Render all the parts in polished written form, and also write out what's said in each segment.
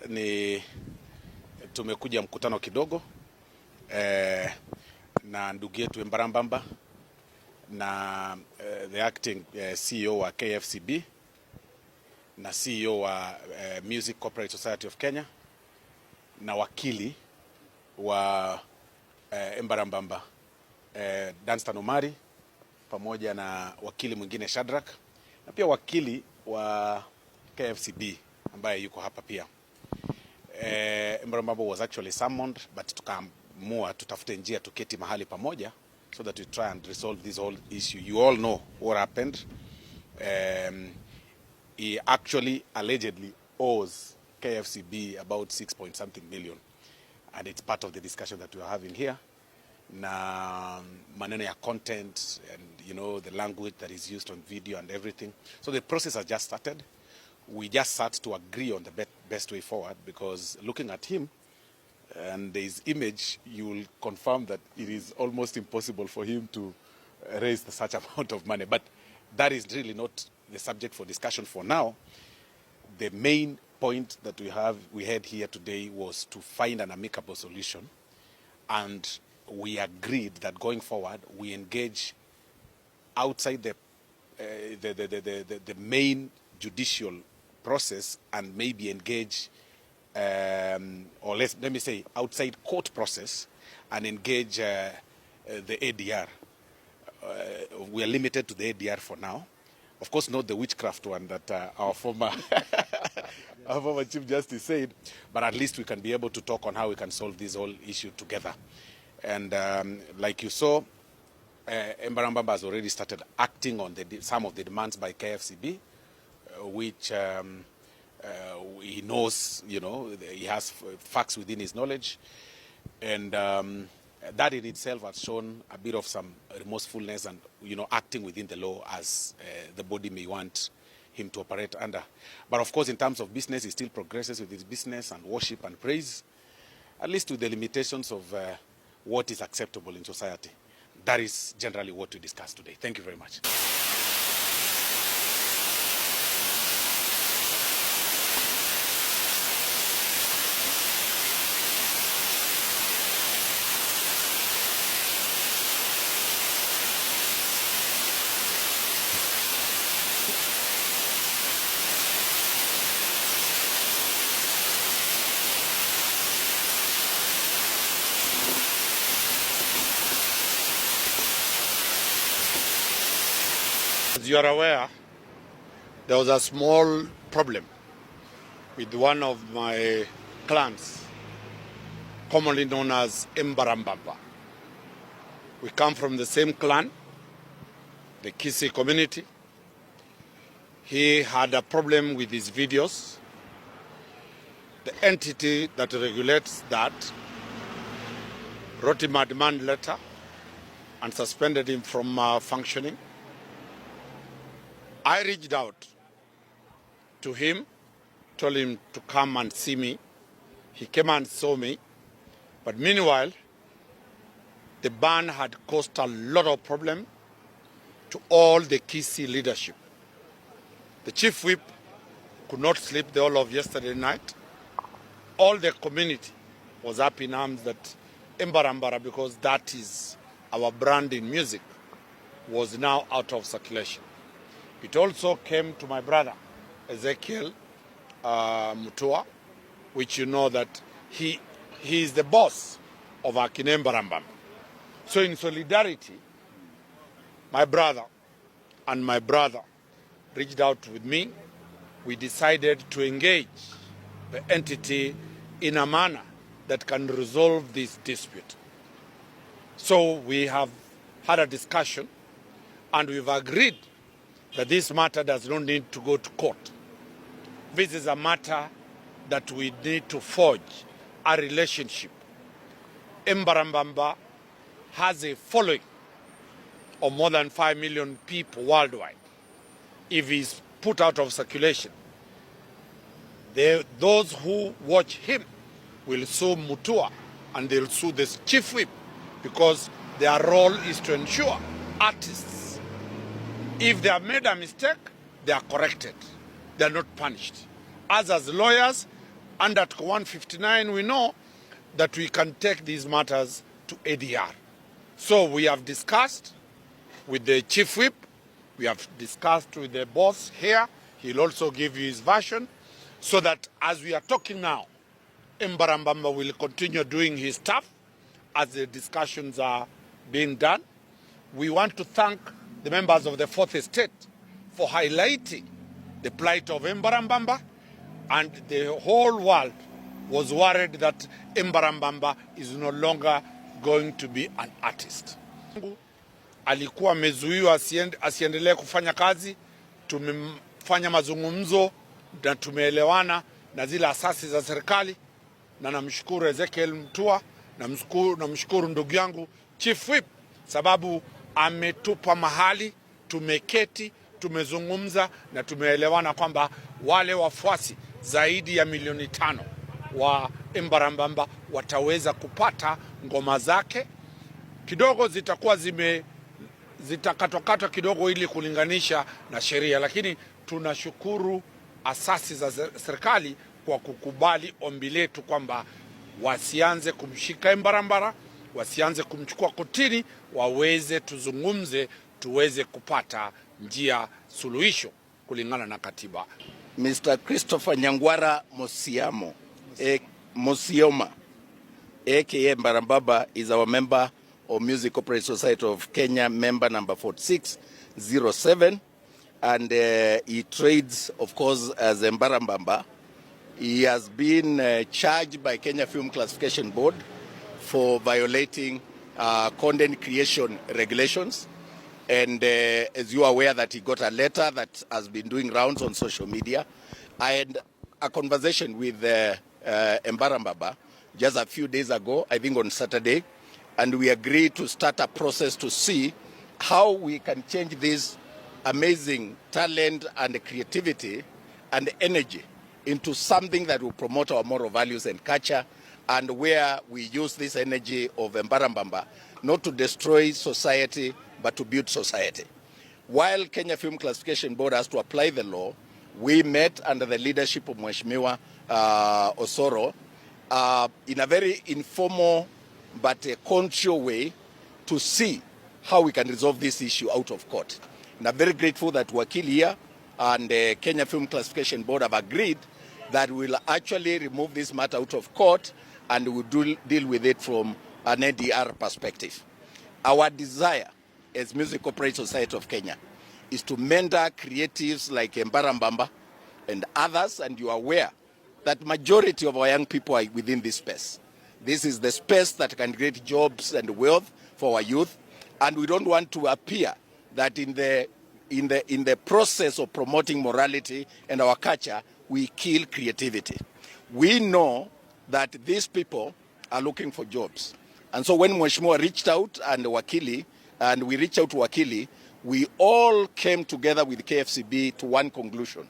ni tumekuja mkutano kidogo na ndugu yetu Embarambamba na the acting CEO wa KFCB na CEO wa Music Corporate Society of Kenya na wakili wa Embarambamba Danstan Omari pamoja na wakili mwingine Shadrack na pia wakili wa KFCB ambaye yuko hapa pia. Embarambamba was actually summoned, but tukaamua tutafute njia tuketi mahali pamoja so that we try and resolve this whole issue. You all know what happened. He actually allegedly owes KFCB about 6 million, and it's part of the discussion that we are having here. Na maneno ya content and the language that is used on video and everything. So the process has just started. We just sat to agree on the best way forward, because looking at him and his image, you will confirm that it is almost impossible for him to raise such amount of money. But that is really not the subject for discussion for now. The main point that we had here today was to find an amicable solution, and we agreed that going forward we engage outside the main judicial process and maybe engage or let me say outside court process and engage the ADR. We are limited to the ADR for now. Of course, not the witchcraft one that our former Chief Justice said, but at least we can be able to talk on how we can solve this whole issue together. And like you saw, Embarambamba has already started acting on some of the demands by KFCB, which he knows, he has facts within his knowledge. And that in itself has shown a bit of some remorsefulness and, acting within the law as the body may want him to operate under. But of course, in terms of business, he still progresses with his business and worship and praise, at least to the limitations of what is acceptable in society. That is generally what we discussed today. Thank you very much. As you are aware, there was a small problem with one of my clans, commonly known as Embarambamba. We come from the same clan, the Kisi community. He had a problem with his videos. The entity that regulates that wrote him a demand letter and suspended him from functioning. I reached out to him, told him to come and see me. He came and saw me. But meanwhile, the ban had caused a lot of problem to all the Kisi leadership. The chief whip could not sleep the whole of yesterday night. All the community was up in arms that Embarambara, because that is our brand in music, was now out of circulation. It also came to my brother, Ezekiel Mutua, which you know that he is the boss of Embarambamba. So in solidarity, my brother and my brother reached out with me. We decided to engage the entity in a manner that can resolve this dispute. So we have had a discussion and we've agreed that this matter does not need to go to court. This is a matter that we need to forge a relationship. Embarambamba has a following of more than 5 million people worldwide. If he's put out of circulation, those who watch him will sue Mutua and they'll sue this chief whip, because their role is to ensure artists, if they have made a mistake, they are corrected. They are not punished. Us as lawyers, under Article 159, we know that we can take these matters to ADR. So we have discussed with the chief whip, we have discussed with the boss here. He'll also give you his version, so that as we are talking now, Embarambamba will continue doing his stuff as the discussions are being done. We want to thank the members of the Fourth Estate for highlighting the plight of Embarambamba, and the whole world was worried that Embarambamba is no longer going to be an artist. Alikuwa amezuiwa asiendelee kufanya kazi. Tumefanya mazungumzo na tumeelewana na zile asasi za serikali, na namshukuru Ezekiel Mtua, namshukuru ndugu yangu Chief Whip, sababu ametupa mahali, tumeketi, tumezungumza na tumeelewana kwamba wale wafuasi zaidi ya milioni 5 wa Embarambamba wataweza kupata ngoma zake. Kidogo zitakuwa zitakatwa kidogo ili kulinganisha na sheria, lakini tunashukuru asasi za serikali kwa kukubali ombi letu kwamba wasianze kumshika Embarambara, wasianze kumchukua kotini, waweze tuzungumze, tuweze kupata njia suluhisho kulingana na katiba. Mr. Christopher Nyangwara Mosioma, aka Embarambamba, is our member of Music Corporate Society of Kenya, member number 4607, and he trades, of course, as Embarambamba. He has been charged by Kenya Film Classification Board for violating content creation regulations. And as you are aware that he got a letter that has been doing rounds on social media. I had a conversation with Embarambamba just a few days ago, I think on Saturday, and we agreed to start a process to see how we can change this amazing talent and creativity and energy into something that will promote our moral values and culture, and where we use this energy of Embarambamba not to destroy society but to build society. While Kenya Film Classification Board has to apply the law, we met under the leadership of Mheshimiwa Osoro in a very informal but a conscious way to see how we can resolve this issue out of court. And I'm very grateful that Wakili here and the Kenya Film Classification Board have agreed that we'll actually remove this matter out of court and we'll deal with it from an ADR perspective. Our desire as Music Corporate Society of Kenya is to mentor creatives like Embarambamba and others, and you are aware that majority of our young people are within this space. This is the space that can create jobs and wealth for our youth, and we don't want to appear that in the process of promoting morality and our culture, we kill creativity. We know that these people are looking for jobs. And so when Mheshimiwa reached out and we reached out to Wakili, we all came together with KFCB to one conclusion,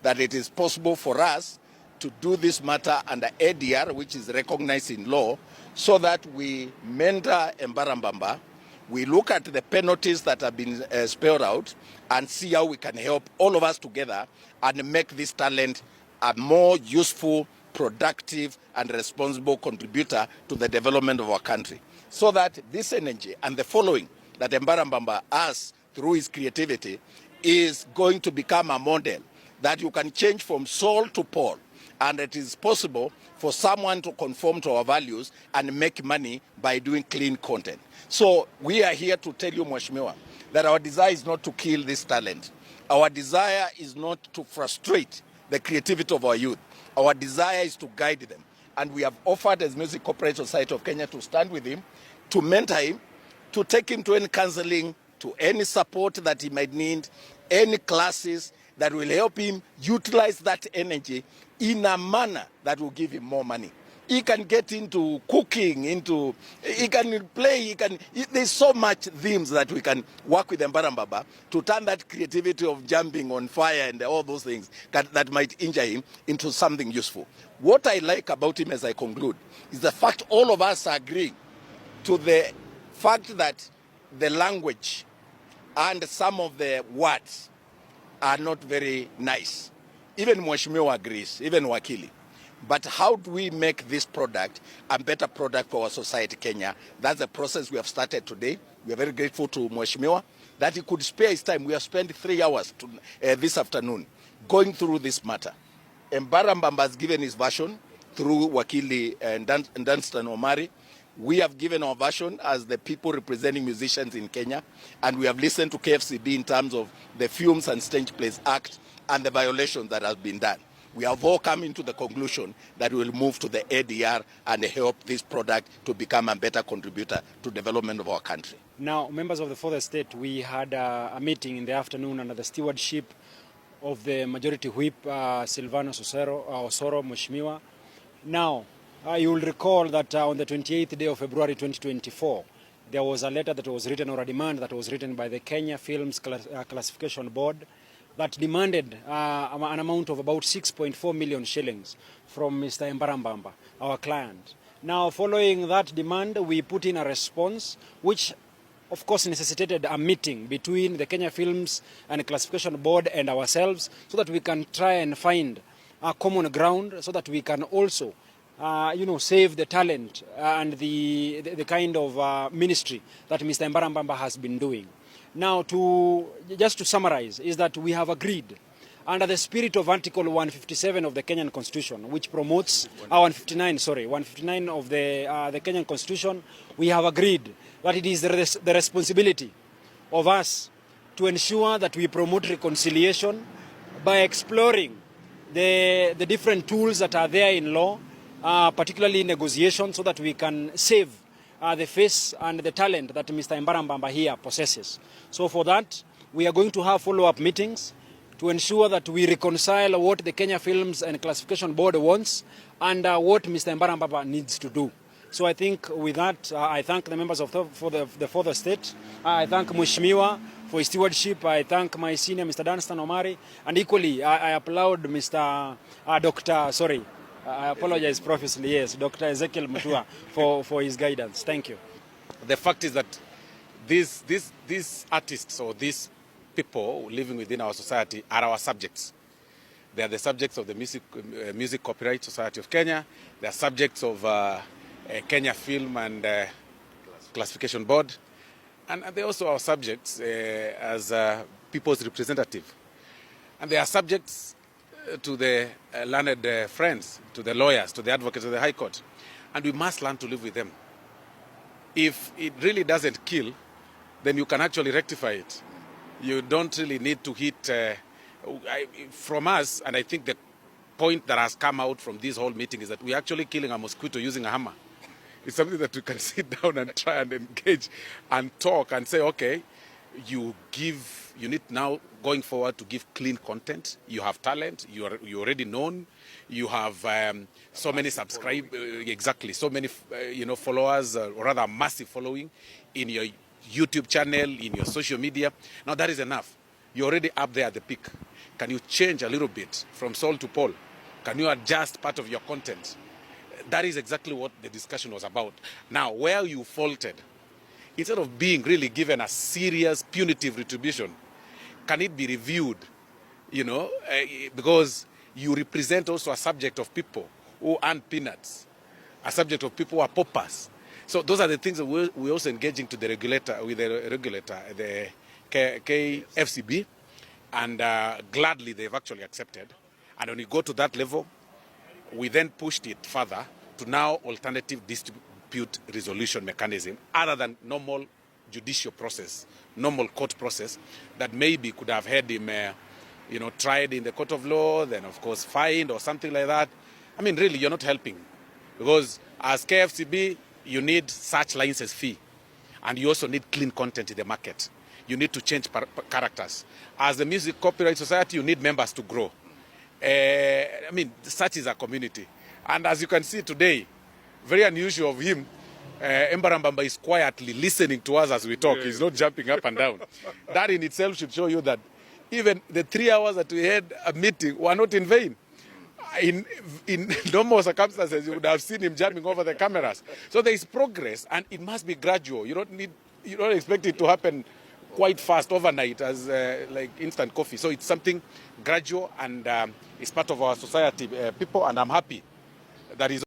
that it is possible for us to do this matter under ADR, which is recognized in law, so that we mentor Embarambamba, we look at the penalties that have been spelled out and see how we can help all of us together and make this talent a more useful, productive and responsible contributor to the development of our country, so that this energy and the following that Embarambamba has through his creativity is going to become a model that you can change from Saul to Paul, and it is possible for someone to conform to our values and make money by doing clean content. So we are here to tell you, Mheshimiwa, that our desire is not to kill this talent. Our desire is not to frustrate the creativity of our youth. Our desire is to guide them. And we have offered as Music Corporate Society of Kenya to stand with him, to mentor him, to take him to any counseling, to any support that he might need, any classes that will help him utilize that energy in a manner that will give him more money. He can get into cooking, he can play, there's so much themes that we can work with Embarambamba to turn that creativity of jumping on fire and all those things that might injure him into something useful. What I like about him as I conclude is the fact all of us are agreeing to the fact that the language and some of the words are not very nice. Even Mheshimiwa agrees, even Wakili. But how do we make this product a better product for our society, Kenya? That's a process we have started today. We are very grateful to Mheshimiwa that he could spare his time. We have spent 3 hours this afternoon going through this matter. Embarambamba has given his version through Wakili Dunstan Omari. We have given our version as the people representing musicians in Kenya, and we have listened to KFCB in terms of the Films and Stage Plays Act and the violations that have been done. We have all come into the conclusion that we will move to the ADR and help this product to become a better contributor to development of our country. Now, members of the fourth estate, we had a meeting in the afternoon under the stewardship of the majority whip, Silvanus Osoro, Mheshimiwa. Now, you will recall that on the 28th day of February 2024, there was a letter that was written, or a demand that was written by the Kenya Films Classification Board, that demanded an amount of about 6.4 million shillings from Mr. Embarambamba, our client. Now, following that demand, we put in a response, which of course necessitated a meeting between the Kenya Films and Classification Board and ourselves, so that we can try and find a common ground, so that we can also save the talent and the kind of ministry that Mr. Embarambamba has been doing. Now, just to summarize, is that we have agreed under the spirit of Article 157 of the Kenyan Constitution, which promotes 159 of the Kenyan Constitution. We have agreed that it is the responsibility of us to ensure that we promote reconciliation by exploring the different tools that are there in law, particularly negotiation, so that we can save the face and the talent that Mr. Embarambamba here possesses. So for that, we are going to have follow-up meetings to ensure that we reconcile what the Kenya Films and Classification Board wants and what Mr. Embarambamba needs to do. So I think with that, I thank the members of the fourth estate. I thank Mheshimiwa for his stewardship. I thank my senior, Mr. Dunstan Omari, and equally I applaud Mr. I apologize profusely, yes, Dr. Ezekiel Mutua for his guidance. Thank you. The fact is that these artists or these people living within our society are our subjects. They are the subjects of the Music Copyright Society of Kenya. They are subjects of Kenya Film and Classification Board. And they also are subjects as people's representative. And they are subjects to the learned friends, to the lawyers, to the advocates of the High Court. And we must learn to live with them. If it really doesn't kill, then you can actually rectify it. You don't really need to hit from us, and I think the point that has come out from this whole meeting is that we're actually killing a mosquito using a hammer. It's something that we can sit down and try and engage and talk and say, okay, you need now going forward to give clean content. You have talent, you're already known, you have so many so many followers, or rather a massive following in your YouTube channel, in your social media. Now that is enough. You're already up there at the peak. Can you change a little bit from Saul to Paul? Can you adjust part of your content? That is exactly what the discussion was about. Now, where you faltered, instead of being really given a serious punitive retribution, can it be reviewed? Because you represent also a subject of people who earn peanuts, a subject of people who are paupers. So those are the things that we're also engaging with the regulator, the KFCB, and gladly they've actually accepted. And when you go to that level, we then pushed it further to now alternative dispute resolution mechanism, other than normal judicial process, normal court process, that maybe could have had him, tried in the court of law, then of course fined or something like that. I mean, really, you're not helping, because as KFCB, you need such license fee, and you also need clean content in the market. You need to change characters. As the Music Copyright Society, you need members to grow. Such is a community. And as you can see today, very unusual of him, Embarambamba is quietly listening to us as we talk. He's not jumping up and down. That in itself should show you that even the 3 hours that we had a meeting were not in vain. In normal circumstances, you would have seen him jumping over the cameras. So there is progress, and it must be gradual. You don't expect it to happen quite fast overnight as like instant coffee. So it's something gradual, and it's part of our society, people, and I'm happy that is